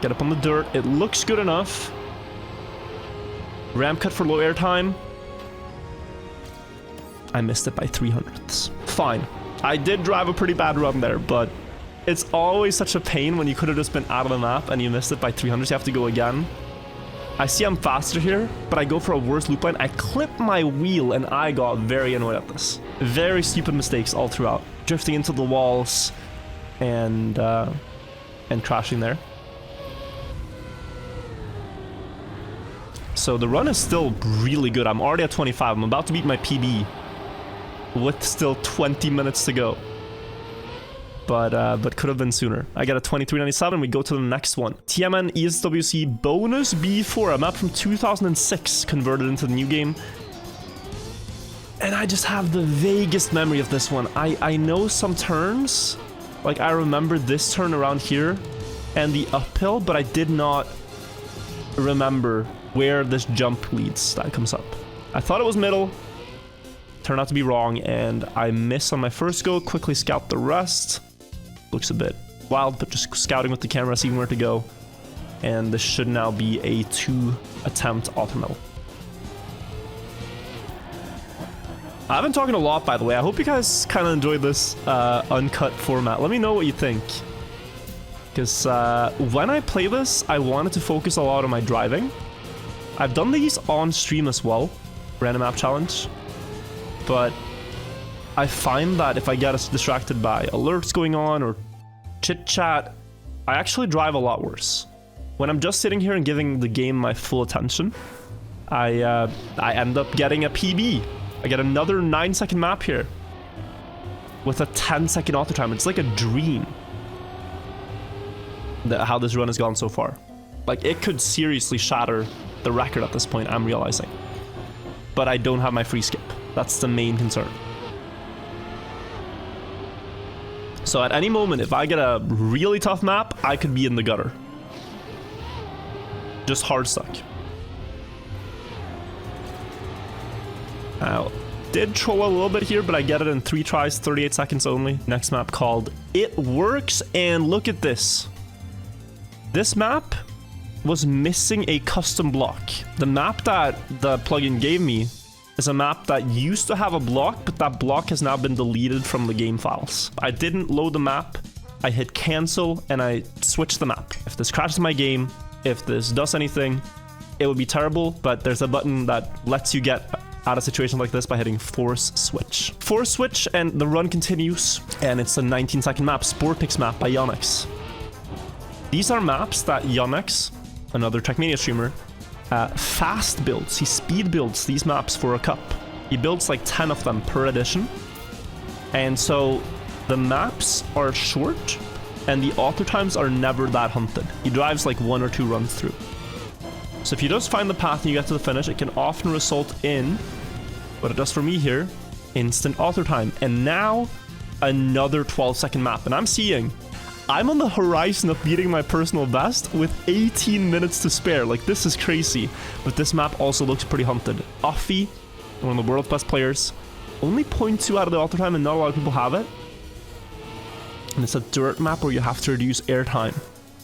Get up on the dirt. It looks good enough. Ramp cut for low air time. I missed it by 300ths. Fine. I did drive a pretty bad run there, but it's always such a pain when you could have just been out of the map and you missed it by 300s. You have to go again. I see I'm faster here, but I go for a worse loop line. I clip my wheel and I got very annoyed at this. Very stupid mistakes all throughout. Drifting into the walls and crashing there. So the run is still really good. I'm already at 25. I'm about to beat my PB with still 20 minutes to go. But could have been sooner. I got a 23.97. We go to the next one. TMN ESWC Bonus B4, a map from 2006 converted into the new game. And I just have the vaguest memory of this one. I know some turns. Like I remember this turn around here and the uphill, but I did not remember where this jump leads that comes up. I thought it was middle. Turned out to be wrong, and I miss on my first go. Quickly scout the rest. Looks a bit wild, but just scouting with the camera, seeing where to go. And this should now be a 2-attempt auto medal. I've been talking a lot, by the way. I hope you guys kind of enjoyed this uncut format. Let me know what you think. Because when I play this, I wanted to focus a lot on my driving. I've done these on stream as well, random map challenge. But I find that if I get distracted by alerts going on or chit chat, I actually drive a lot worse. When I'm just sitting here and giving the game my full attention, I end up getting a PB. I get another 9-second map here with a 10-second auto time. It's like a dream how this run has gone so far. Like, it could seriously shatter the record at this point, I'm realizing. But I don't have my free skip. That's the main concern. So at any moment, if I get a really tough map, I could be in the gutter. Just hard stuck. Did troll a little bit here, but I get it in 3 tries, 38 seconds only. Next map called It Works, and look at this. This map was missing a custom block. The map that the plugin gave me is a map that used to have a block, but that block has now been deleted from the game files. I didn't load the map, I hit cancel, and I switched the map. If this crashes my game, if this does anything, it would be terrible, but there's a button that lets you get out of situations like this by hitting force switch. Force switch, and the run continues, and it's a 19-second map, Sportix map by Yonex. These are maps that Yonex, another Trackmania streamer, fast builds. He speed builds these maps for a cup. He builds like 10 of them per edition. And so the maps are short and the auto times are never that hunted. He drives like 1 or 2 runs through. So if you just find the path and you get to the finish, it can often result in, what it does for me here, instant auto time. And now another 12-second map. And I'm on the horizon of beating my personal best with 18 minutes to spare. Like, this is crazy. But this map also looks pretty hunted. Offie, one of the world's best players, only 0.2 out of the auto time, and not a lot of people have it. And it's a dirt map where you have to reduce airtime.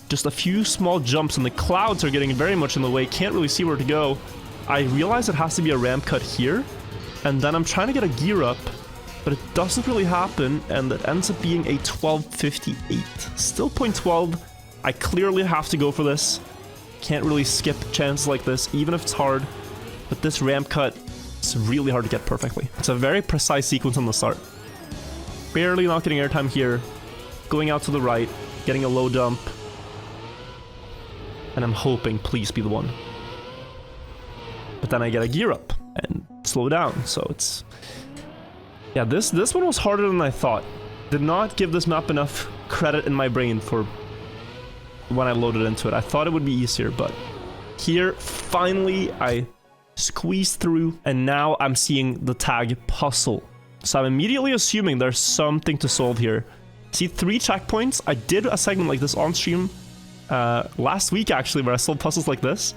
Just a few small jumps, and the clouds are getting very much in the way. Can't really see where to go. I realize it has to be a ramp cut here, and then I'm trying to get a gear up, but it doesn't really happen, and it ends up being a 12:58. Still 0.12. I clearly have to go for this. Can't really skip chances like this, even if it's hard. But this ramp cut, it's really hard to get perfectly. It's a very precise sequence on the start. Barely not getting airtime here. Going out to the right, getting a low jump. And I'm hoping, please be the one. But then I get a gear up and slow down, so it's... Yeah, this one was harder than I thought. Did not give this map enough credit in my brain for when I loaded into it. I thought it would be easier, but here, finally, I squeezed through, and now I'm seeing the tag puzzle. So I'm immediately assuming there's something to solve here. See, 3 checkpoints. I did a segment like this on stream last week, actually, where I solved puzzles like this.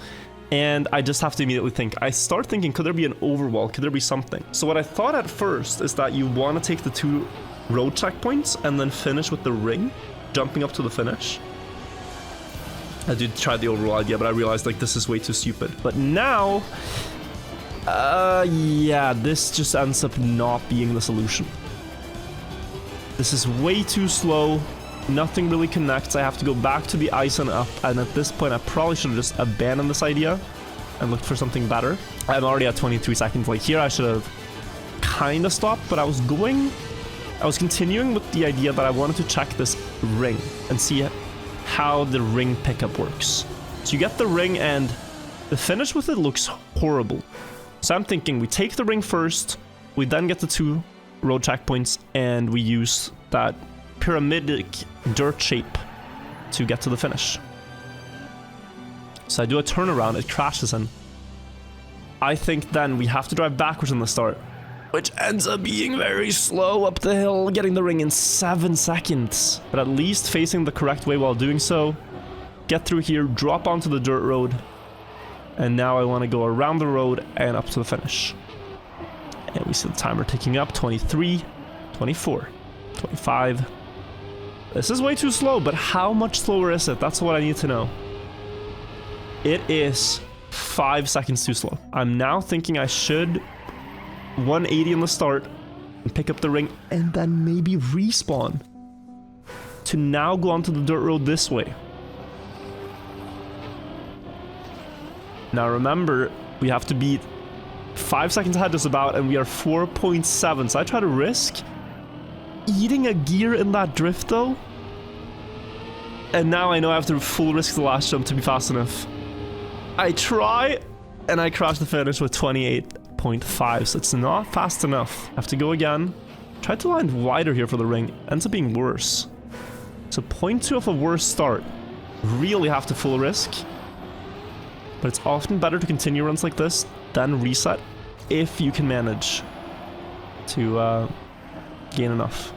And I just have to immediately think. I start thinking, could there be an overwall? Could there be something? So what I thought at first is that you want to take the 2 road checkpoints and then finish with the ring, jumping up to the finish. I did try the overall idea, but I realized, like, this is way too stupid. But now, yeah, this just ends up not being the solution. This is way too slow. Nothing really connects. I have to go back to the ice and up, and at this point I probably should have just abandoned this idea and looked for something better. I'm already at 23 seconds. Like, here I should have kind of stopped, but I was continuing with the idea that I wanted to check this ring and see how the ring pickup works. So you get the ring, and the finish with it looks horrible. So I'm thinking we take the ring first, we then get the 2 road checkpoints, and we use that pyramidic dirt shape to get to the finish. So I do a turnaround, it crashes, and I think then we have to drive backwards in the start, which ends up being very slow up the hill, getting the ring in 7 seconds. But at least facing the correct way while doing so. Get through here, drop onto the dirt road, and now I want to go around the road and up to the finish. And we see the timer ticking up, 23, 24, 25. This is way too slow, but how much slower is it? That's what I need to know. It is 5 seconds too slow. I'm now thinking I should 180 in the start, and pick up the ring, and then maybe respawn to now go onto the dirt road this way. Now remember, we have to beat 5 seconds ahead just about, and we are 4.7, so I try to risk eating a gear in that drift though. And now I know I have to full risk the last jump to be fast enough. I try, and I crash the finish with 28.5, so it's not fast enough. I have to go again. Try to land wider here for the ring. Ends up being worse. So 0.2 of a worse start. Really have to full risk. But it's often better to continue runs like this than reset if you can manage to gain enough.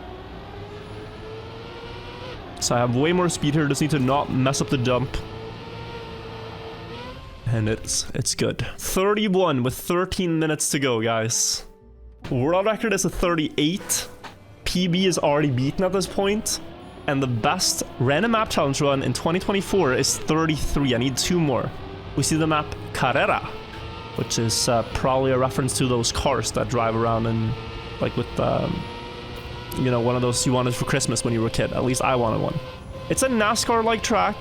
So I have way more speed here, just need to not mess up the jump. And it's good. 31 with 13 minutes to go, guys. World record is a 38. PB is already beaten at this point. And the best random map challenge run in 2024 is 33. I need 2 more. We see the map Carrera, which is probably a reference to those cars that drive around and like with you know, one of those you wanted for Christmas when you were a kid. At least I wanted one. It's a NASCAR-like track.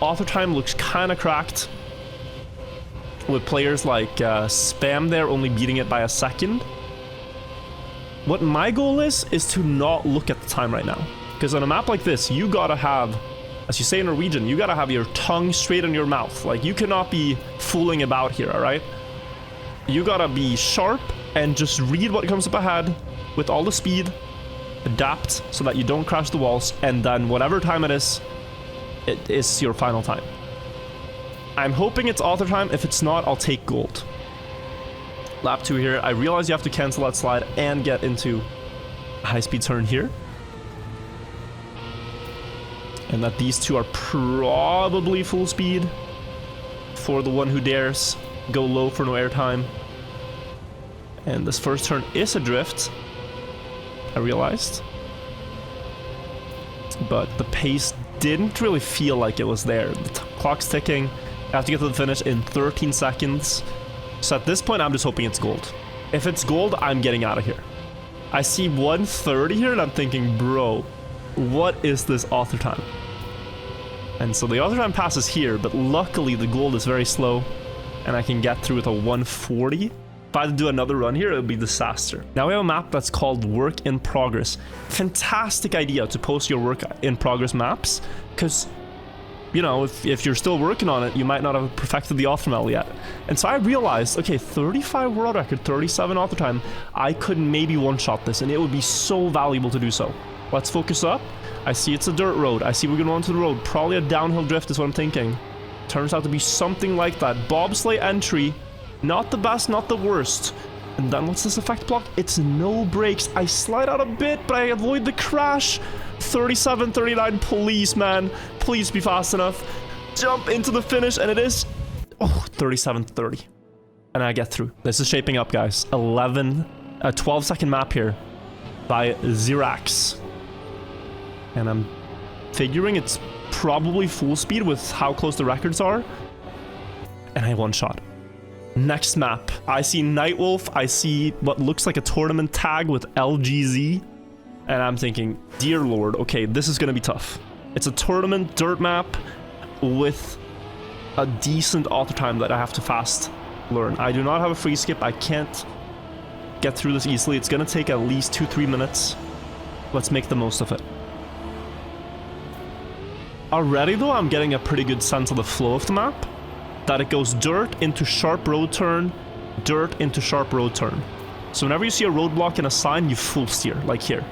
Author time looks kind of cracked, with players like Spam there only beating it by a second. What my goal is to not look at the time right now. Because on a map like this, you gotta have, as you say in Norwegian, you gotta have your tongue straight in your mouth. Like, you cannot be fooling about here, alright? You gotta be sharp and just read what comes up ahead with all the speed, adapt so that you don't crash the walls, and then whatever time it is your final time. I'm hoping it's author time. If it's not, I'll take gold. Lap 2 here. I realize you have to cancel that slide and get into a high-speed turn here. And that these two are probably full speed for the one who dares go low for no airtime. And this first turn is a drift, I realized. But the pace didn't really feel like it was there. The clock's ticking. I have to get to the finish in 13 seconds. So at this point, I'm just hoping it's gold. If it's gold, I'm getting out of here. I see 1:30 here, and I'm thinking, bro, what is this author time? And so the author time passes here, but luckily the gold is very slow, and I can get through with a 1:40. If I had to do another run here, it would be disaster. Now we have a map that's called Work in Progress. Fantastic idea to post your Work in Progress maps, because, you know, if you're still working on it, you might not have perfected the author medal yet. And so I realized, okay, 35 world record, 37 author time, I could maybe one-shot this, and it would be so valuable to do so. Let's focus up. I see it's a dirt road. I see we're going onto the road. Probably a downhill drift is what I'm thinking. Turns out to be something like that. Bobsleigh entry. Not the best, not the worst. And then what's this effect block? It's no brakes. I slide out a bit, but I avoid the crash. 37, 39, please, man. Please be fast enough. Jump into the finish, and it is... Oh, 37, 30. And I get through. This is shaping up, guys. A 12-second map here by Xerax. And I'm figuring it's probably full speed with how close the records are. And I one-shot. Next map, I see Nightwolf. I see what looks like a tournament tag with LGZ. And I'm thinking, dear lord, okay, this is gonna be tough. It's a tournament dirt map with a decent author time that I have to fast learn. I do not have a free skip. I can't get through this easily. It's gonna take at least 2-3 minutes. Let's make the most of it. Already though, I'm getting a pretty good sense of the flow of the map. That it goes dirt into sharp road turn, dirt into sharp road turn. So whenever you see a roadblock in a sign, you full steer, like here.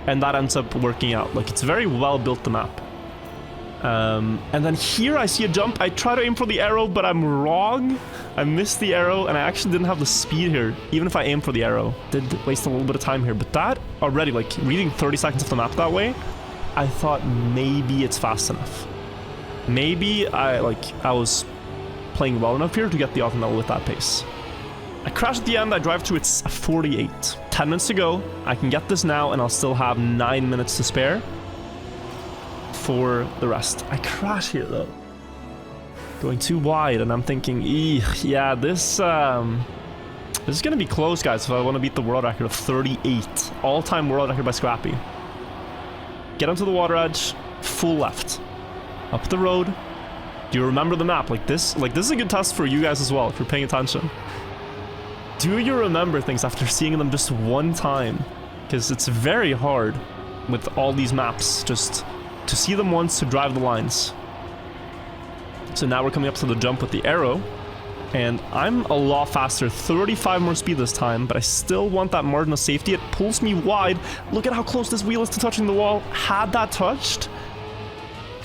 And that ends up working out. Like, it's very well built, the map. And then here I see a jump. I try to aim for the arrow, but I'm wrong. I missed the arrow, and I actually didn't have the speed here, even if I aim for the arrow. Did waste a little bit of time here, but that already, like, reading 30 seconds of the map that way, I thought maybe it's fast enough. Maybe I was playing well enough here to get the auto medal with that pace. I crash at the end, I drive through, it's a 48. 10 minutes to go, I can get this now, and I'll still have 9 minutes to spare for the rest. I crash here though. Going too wide, and I'm thinking, yeah, this This is going to be close, guys, if I want to beat the world record of 38. All-time world record by Scrappy. Get onto the water edge, full left. Up the road. Do you remember the map? Like this is a good test for you guys as well, if you're paying attention. Do you remember things after seeing them just one time? Because it's very hard with all these maps, just to see them once, to drive the lines. So now we're coming up to the jump with the arrow. And I'm a lot faster, 35 more speed this time, but I still want that margin of safety. It pulls me wide. Look at how close this wheel is to touching the wall. Had that touched,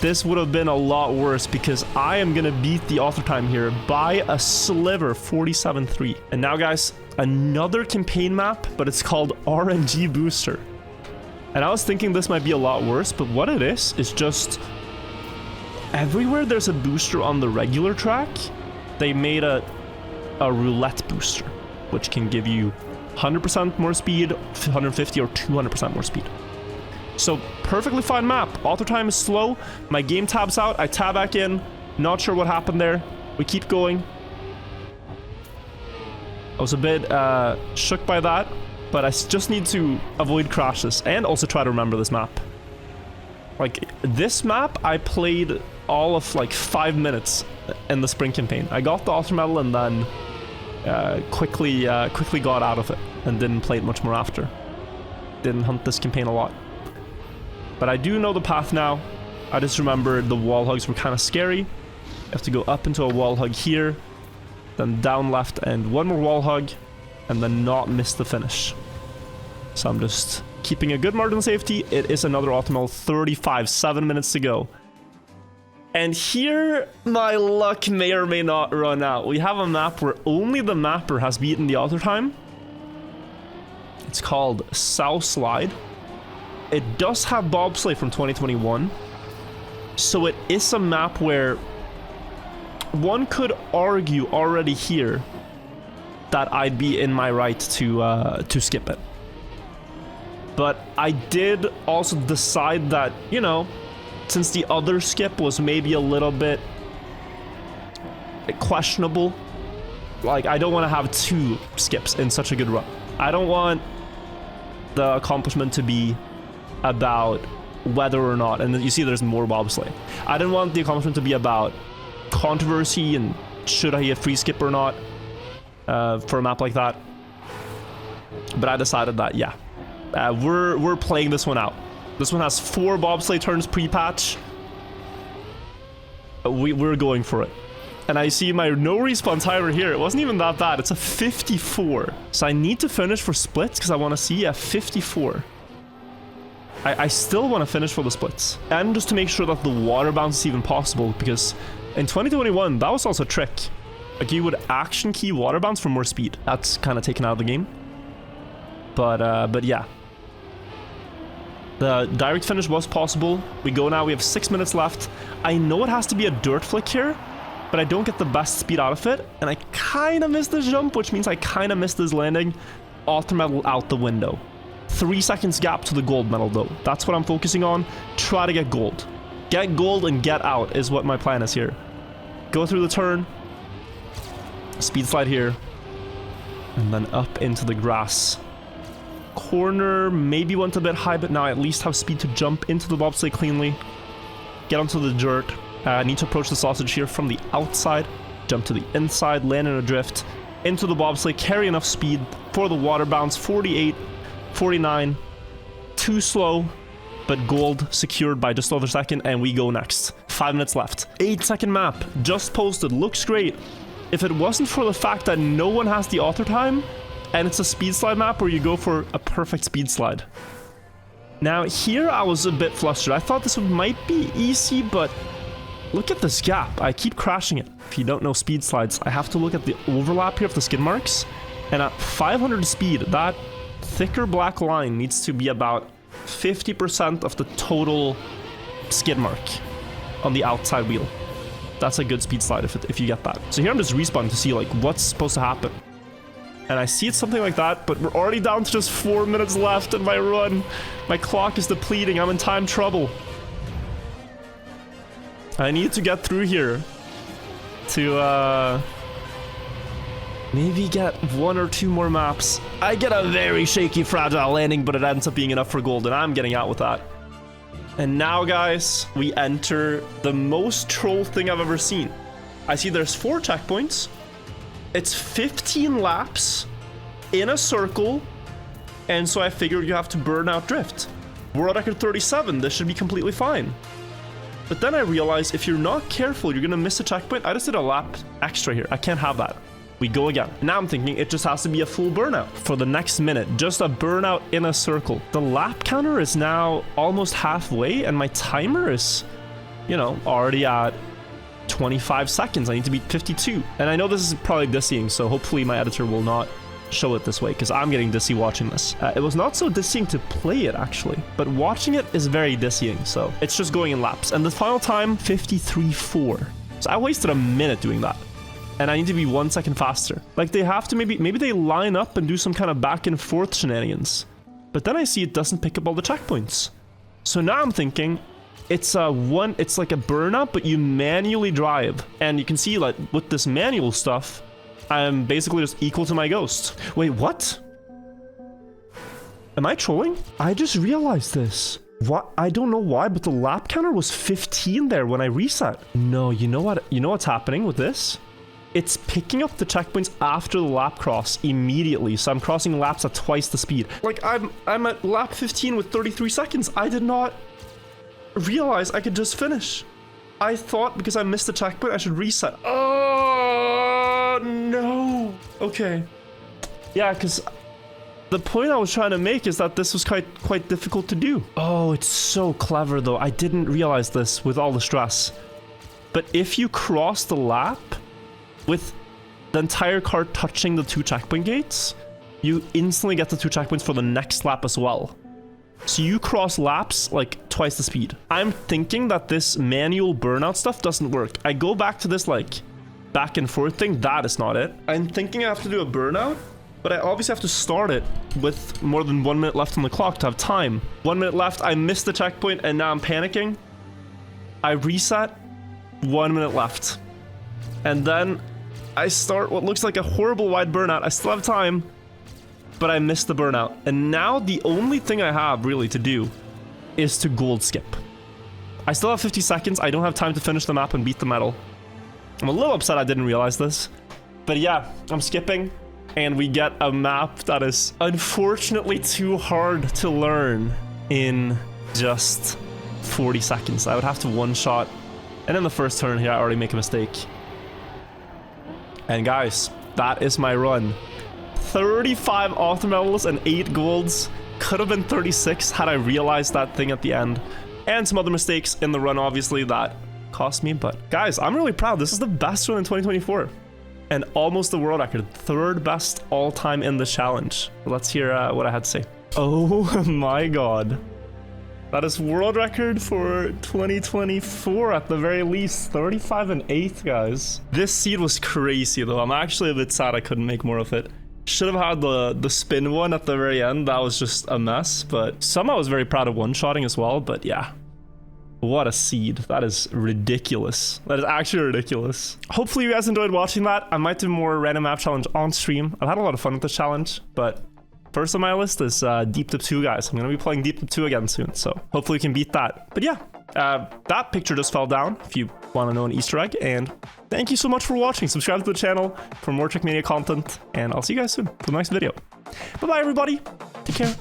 this would have been a lot worse because I am going to beat the author time here by a sliver, 47.3. And now, guys, another campaign map, but it's called RNG Booster. And I was thinking this might be a lot worse, but what it is just everywhere there's a booster on the regular track, they made a roulette booster, which can give you 100% more speed, 150 or 200% more speed. So perfectly fine map. Author time is slow. My game tabs out. I tab back in. Not sure what happened there. We keep going. I was a bit shook by that, but I just need to avoid crashes and also try to remember this map. Like this map, I played all of like 5 minutes in the spring campaign. I got the author medal and then quickly got out of it and didn't play it much more after. Didn't hunt this campaign a lot. But I do know the path now. I just remember the wall hugs were kind of scary. You have to go up into a wall hug here, then down left and one more wall hug, and then not miss the finish. So I'm just keeping a good margin of safety. It is another author medal, 35, 7 minutes to go. And here, my luck may or may not run out. We have a map where only the mapper has beaten the author time. It's called South Slide. It does have bobsleigh from 2021. So it is a map where one could argue already here that I'd be in my right to skip it. But I did also decide that, you know, since the other skip was maybe a little bit questionable, like I don't want to have 2 skips in such a good run. I don't want the accomplishment to be about whether or not, and you see there's more bobsleigh. I didn't want the accomplishment to be about controversy and should I get free skip or not for a map like that. But I decided that, yeah, we're playing this one out. This one has 4 bobsleigh turns pre-patch. We're going for it. And I see my no respawn timer here. It wasn't even that bad. It's a 54. So I need to finish for splits because I want to see a 54. I still want to finish for the splits. And just to make sure that the water bounce is even possible, because in 2021, that was also a trick. Like you would action key water bounce for more speed. That's kind of taken out of the game. But yeah. The direct finish was possible. We go now. We have 6 minutes left. I know it has to be a dirt flick here, but I don't get the best speed out of it. And I kind of missed this jump, which means I kind of missed this landing. Author medal out the window. 3 seconds gap to the gold medal, though. That's what I'm focusing on. Try to get gold. Get gold and get out is what my plan is here. Go through the turn. Speed slide here. And then up into the grass. Corner maybe went a bit high, but now I at least have speed to jump into the bobsleigh cleanly. Get onto the dirt. I need to approach the sausage here from the outside. Jump to the inside, land in a drift. Into the bobsleigh, carry enough speed for the water bounce. 48, 49. Too slow, but gold secured by just over a second, and we go next. 5 minutes left. 8-second map, just posted, looks great. If it wasn't for the fact that no one has the author time, and it's a speed slide map where you go for a perfect speed slide. Now here I was a bit flustered. I thought this might be easy, but look at this gap. I keep crashing it. If you don't know speed slides, I have to look at the overlap here of the skid marks. And at 500 speed, that thicker black line needs to be about 50% of the total skid mark on the outside wheel. That's a good speed slide if you get that. So here I'm just respawning to see like what's supposed to happen. And I see it's something like that, but we're already down to just 4 minutes left in my run. My clock is depleting. I'm in time trouble. I need to get through here to Maybe get 1 or 2 more maps. I get a very shaky, fragile landing, but it ends up being enough for gold, and I'm getting out with that. And now, guys, we enter the most troll thing I've ever seen. I see there's 4 checkpoints. It's 15 laps in a circle, and so I figured you have to burn out drift. World record 37, this should be completely fine. But then I realized if you're not careful, you're gonna miss a checkpoint. I just did a lap extra here. I can't have that. We go again. Now I'm thinking it just has to be a full burnout for the next minute. Just a burnout in a circle. The lap counter is now almost halfway, and my timer is, you know, already at 25 seconds. I need to beat 52. And I know this is probably dizzying, so hopefully my editor will not show it this way, because I'm getting dizzy watching this. It was not so dizzying to play it, actually, but watching it is very dizzying, so it's just going in laps. And the final time, 53.4. So I wasted a minute doing that. And I need to be 1 second faster. Like, they have to maybe they line up and do some kind of back and forth shenanigans. But then I see it doesn't pick up all the checkpoints. So now I'm thinking it's like a burnout, but you manually drive. And you can see, like, with this manual stuff, I'm basically just equal to my ghost. Wait, what? Am I trolling? I just realized this. What? I don't know why, but the lap counter was 15 there when I reset. No, you know what? You know what's happening with this? It's picking up the checkpoints after the lap cross immediately, so I'm crossing laps at twice the speed. Like, I'm at lap 15 with 33 seconds. I did not realize I could just finish. I thought because I missed the checkpoint, I should reset. Oh, no. Okay. Yeah, because the point I was trying to make is that this was quite difficult to do. Oh, it's so clever, though. I didn't realize this with all the stress. But if you cross the lap with the entire car touching the 2 checkpoint gates, you instantly get the 2 checkpoints for the next lap as well. So you cross laps like twice the speed. I'm thinking that this manual burnout stuff doesn't work. I go back to this like back and forth thing. That is not it. I'm thinking I have to do a burnout, but I obviously have to start it with more than 1 minute left on the clock to have time. 1 minute left. I missed the checkpoint and now I'm panicking. I reset. 1 minute left. And then I start what looks like a horrible wide burnout. I still have time, but I missed the burnout. And now the only thing I have really to do is to gold skip. I still have 50 seconds. I don't have time to finish the map and beat the medal. I'm a little upset I didn't realize this. But yeah, I'm skipping, and we get a map that is unfortunately too hard to learn in just 40 seconds. I would have to one-shot, and in the first turn here, I already make a mistake. And guys, that is my run. 35 author medals and 8 golds. Could have been 36 had I realized that thing at the end. And some other mistakes in the run, obviously, that cost me. But guys, I'm really proud. This is the best run in 2024. And almost the world record. 3rd best all time in this challenge. Let's hear what I had to say. Oh my god. That is world record for 2024 at the very least. 35 and 8, guys. This seed was crazy though. I'm actually a bit sad I couldn't make more of it. Should have had the spin one at the very end. That was just a mess. But somehow I was very proud of one-shotting as well. But yeah. What a seed. That is ridiculous. That is actually ridiculous. Hopefully you guys enjoyed watching that. I might do more random map challenge on stream. I've had a lot of fun with this challenge, but first on my list is Deep Dip 2, guys. I'm going to be playing Deep Dip 2 again soon, so hopefully we can beat that. But yeah, that picture just fell down if you want to know an Easter egg. And thank you so much for watching. Subscribe to the channel for more Trackmania content, and I'll see you guys soon for the next video. Bye-bye, everybody. Take care.